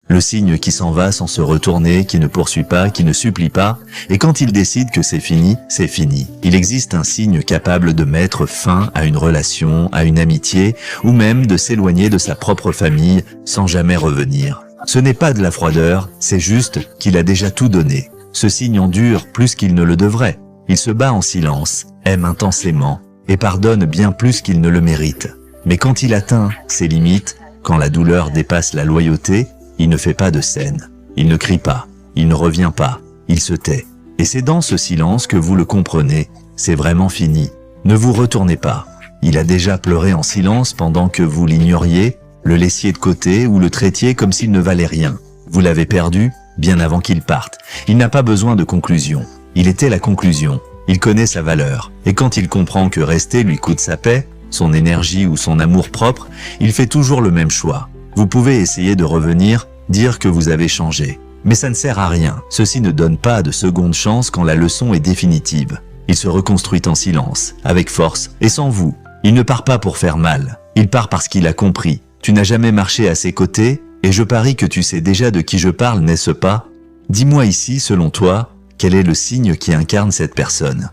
Le signe qui s'en va sans se retourner, qui ne poursuit pas, qui ne supplie pas, et quand il décide que c'est fini, c'est fini. Il existe un signe capable de mettre fin à une relation, à une amitié, ou même de s'éloigner de sa propre famille sans jamais revenir. Ce n'est pas de la froideur, c'est juste qu'il a déjà tout donné. Ce signe endure plus qu'il ne le devrait. Il se bat en silence, aime intensément, et pardonne bien plus qu'il ne le mérite. Mais quand il atteint ses limites, quand la douleur dépasse la loyauté, il ne fait pas de scène, il ne crie pas, il ne revient pas, il se tait. Et c'est dans ce silence que vous le comprenez, c'est vraiment fini. Ne vous retournez pas. Il a déjà pleuré en silence pendant que vous l'ignoriez, le laissiez de côté ou le traitiez comme s'il ne valait rien. Vous l'avez perdu bien avant qu'il parte. Il n'a pas besoin de conclusion. Il était la conclusion. Il connaît sa valeur. Et quand il comprend que rester lui coûte sa paix, son énergie ou son amour propre, il fait toujours le même choix. Vous pouvez essayer de revenir, dire que vous avez changé. Mais ça ne sert à rien. Ceci ne donne pas de seconde chance quand la leçon est définitive. Il se reconstruit en silence, avec force et sans vous. Il ne part pas pour faire mal. Il part parce qu'il a compris. Tu n'as jamais marché à ses côtés, et je parie que tu sais déjà de qui je parle, n'est-ce pas? Dis-moi ici, selon toi, quel est le signe qui incarne cette personne?